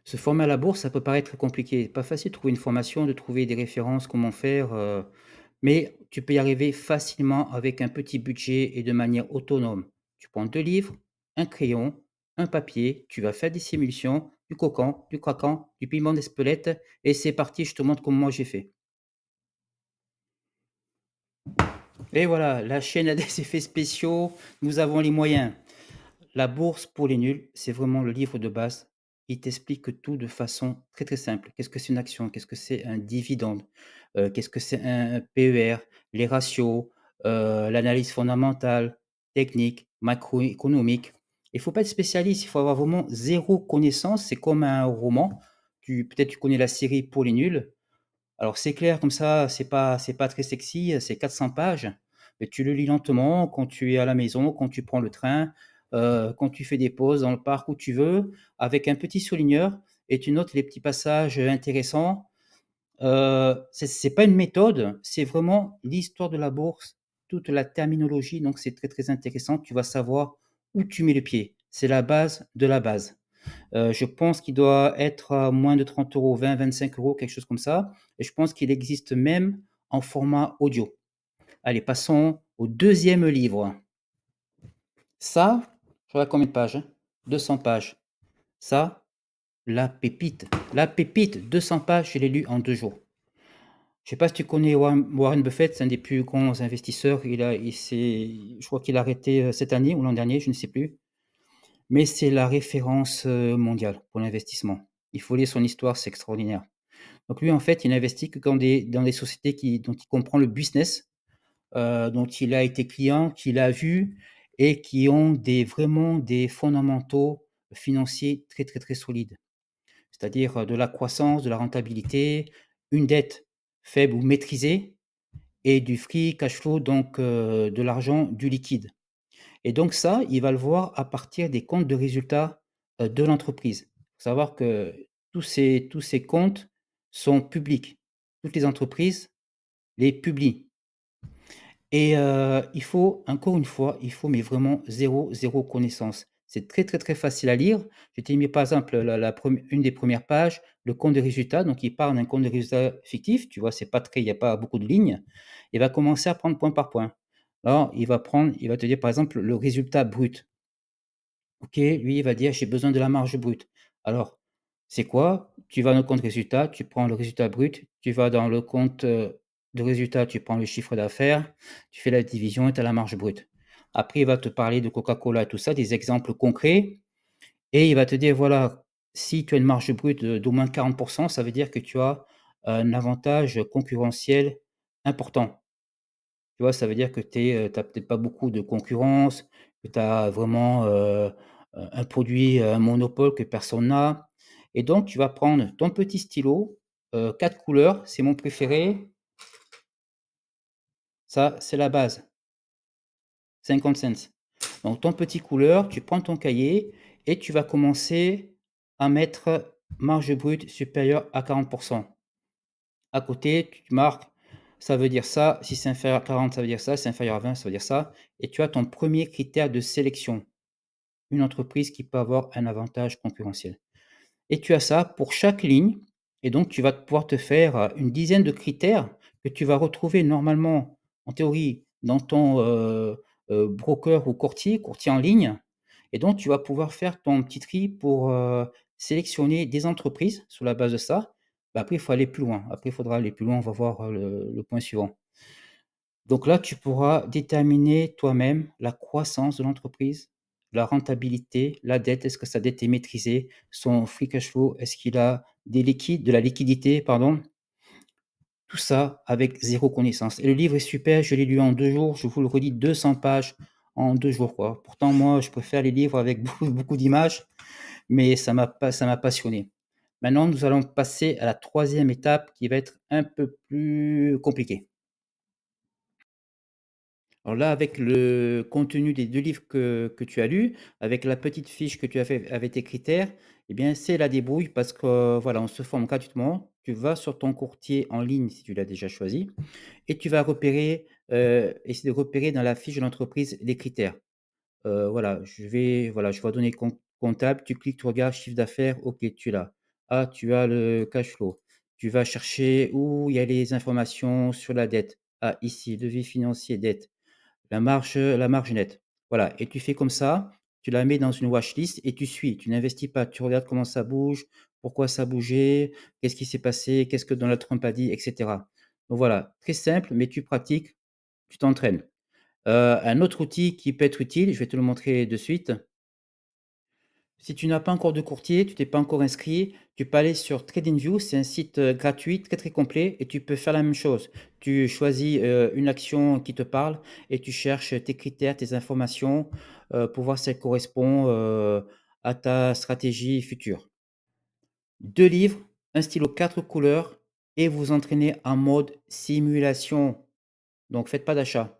Se former à la bourse, ça peut paraître compliqué. Pas facile de trouver une formation, de trouver des références, comment faire, mais tu peux y arriver facilement avec un petit budget et de manière autonome. Tu prends 2 livres, un crayon, un papier, tu vas faire des simulations, du cocan, du craquant, du piment d'Espelette et c'est parti, je te montre comment moi j'ai fait. Et voilà, la chaîne a des effets spéciaux, nous avons les moyens. La bourse pour les nuls, c'est vraiment le livre de base. Il t'explique tout de façon très, très simple. Qu'est-ce que c'est une action? Qu'est-ce que c'est un dividende? Qu'est-ce que c'est un PER? Les ratios, l'analyse fondamentale, technique, macroéconomique. Il faut pas être spécialiste, il faut avoir vraiment zéro connaissance. C'est comme un roman. Peut-être tu connais la série Pour les nuls. Alors c'est clair comme ça, c'est pas très sexy, c'est 400 pages, mais tu le lis lentement quand tu es à la maison, quand tu prends le train, quand tu fais des pauses dans le parc, où tu veux, avec un petit surligneur et tu notes les petits passages, intéressants. C'est pas une méthode, c'est vraiment l'histoire de la bourse, toute la terminologie, donc c'est très, très intéressant. Tu vas savoir où tu mets le pied. C'est la base de la base. Je pense qu'il doit être à moins de 30 €, 20-25 €, quelque chose comme ça et je pense qu'il existe même en format audio. Allez, passons au deuxième livre. Ça, je regarde combien de pages, hein? 200 pages. Ça, la pépite, 200 pages, je l'ai lu en 2 jours. Je sais pas si tu connais Warren Buffett, c'est un des plus grands investisseurs. Il s'est je crois qu'il a arrêté, cette année ou l'an dernier, je ne sais plus. Mais c'est la référence, mondiale pour l'investissement. Il faut lire son histoire, c'est extraordinaire. Donc lui, en fait, il n'investit que dans des sociétés dont il comprend le business, dont il a été client, qu'il a vu et qui ont vraiment des fondamentaux financiers très, très, très solides. C'est-à-dire, de la croissance, de la rentabilité, une dette faible ou maîtrisée et du free cash flow, donc de l'argent, du liquide. Et donc ça, il va le voir à partir des comptes de résultats, de l'entreprise. Il faut savoir que tous ces comptes sont publics. Toutes les entreprises les publient et il faut encore une fois, il faut mais vraiment zéro connaissance. C'est très, très, très facile à lire. Je t'ai mis par exemple une des premières pages, le compte de résultats, donc il parle d'un compte de résultats fictif, tu vois? C'est pas très Il y a pas beaucoup de lignes. Il va commencer à prendre point par point. Alors il va te dire par exemple le résultat brut. OK, lui, il va dire: «J'ai besoin de la marge brute». Alors, c'est quoi? Tu vas dans le compte résultat, tu prends le résultat brut, tu vas dans le compte, de résultat, tu prends le chiffre d'affaires, tu fais la division et tu as la marge brute. Après, il va te parler de Coca-Cola et tout ça, des exemples concrets et il va te dire: «Voilà, si tu as une marge brute d'au moins 40, ça veut dire que tu as un avantage concurrentiel important». Tu vois? Ça veut dire que tu as peut-être pas beaucoup de concurrence, que tu as vraiment, un produit, un monopole que personne n'a et donc tu vas prendre ton petit stylo, 4 couleurs, c'est mon préféré, ça, c'est la base, 50 cents. Donc ton petit couleur, tu prends ton cahier et tu vas commencer à mettre marge brute supérieure à 40. À côté, tu marques, ça veut dire ça, si c'est inférieur à 40, ça veut dire ça, si c'est inférieur à 20, ça veut dire ça et tu as ton premier critère de sélection, une entreprise qui peut avoir un avantage concurrentiel et tu as ça pour chaque ligne et donc tu vas pouvoir te faire, une dizaine de critères que tu vas retrouver normalement, en théorie, dans ton, broker ou courtier en ligne et donc tu vas pouvoir faire ton petit tri pour, sélectionner des entreprises sur la base de ça. Bah, après il faut aller plus loin. Après il faudra aller plus loin, on va voir, le point suivant. Donc là, tu pourras déterminer toi-même la croissance de l'entreprise, la rentabilité, la dette, est-ce que sa dette est maîtrisée? Son free cash flow, est-ce qu'il a de la liquidité, pardon? Tout ça avec zéro connaissance et le livre est super, je l'ai lu en 2 jours, je vous le redis, 200 pages en 2 jours, quoi. Pourtant moi, je préfère les livres avec beaucoup, beaucoup d'images, mais ça m'a passionné. Maintenant, nous allons passer à la troisième étape qui va être un peu plus compliquée. Alors là, avec le contenu des 2 livres que tu as lus, avec la petite fiche que tu as fait avec tes critères, eh bien, c'est la débrouille parce que, voilà, on se forme gratuitement. Tu vas sur ton courtier en ligne si tu l'as déjà choisi et tu vas essayer de repérer dans la fiche de l'entreprise les critères. Voilà, je vais donner comptable, tu cliques, tu regardes chiffre d'affaires, OK, tu l'as. Ah, tu as le cash flow. Tu vas chercher où il y a les informations sur la dette. Ah, ici, devis financier, dette. La marge nette. Voilà et tu fais comme ça, tu la mets dans une watchlist et tu suis. Tu n'investis pas, tu regardes comment ça bouge, pourquoi ça a bougé, qu'est-ce qui s'est passé, qu'est-ce que Donald Trump a dit et cetera. Donc voilà, très simple, mais tu pratiques, tu t'entraînes. Un autre outil qui peut être utile, je vais te le montrer de suite. Si tu n'as pas encore de courtier, tu t'es pas encore inscrit, tu peux aller sur TradingView, c'est un site, gratuit, très, très complet et tu peux faire la même chose. Tu choisis, une action qui te parle et tu cherches tes critères, tes informations, pour voir si elle correspond, à ta stratégie future. 2 livres, un stylo 4 couleurs et vous entraînez en mode simulation. Donc faites pas d'achat.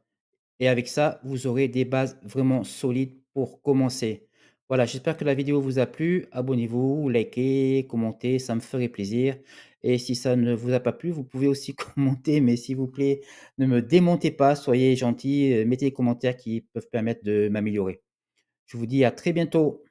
Et avec ça, vous aurez des bases vraiment solides pour commencer. Voilà, j'espère que la vidéo vous a plu. Abonnez-vous, likez, commentez, ça me ferait plaisir. Et si ça ne vous a pas plu, vous pouvez aussi commenter, mais s'il vous plaît, ne me démontez pas, soyez gentils, mettez des commentaires qui peuvent permettre de m'améliorer. Je vous dis à très bientôt.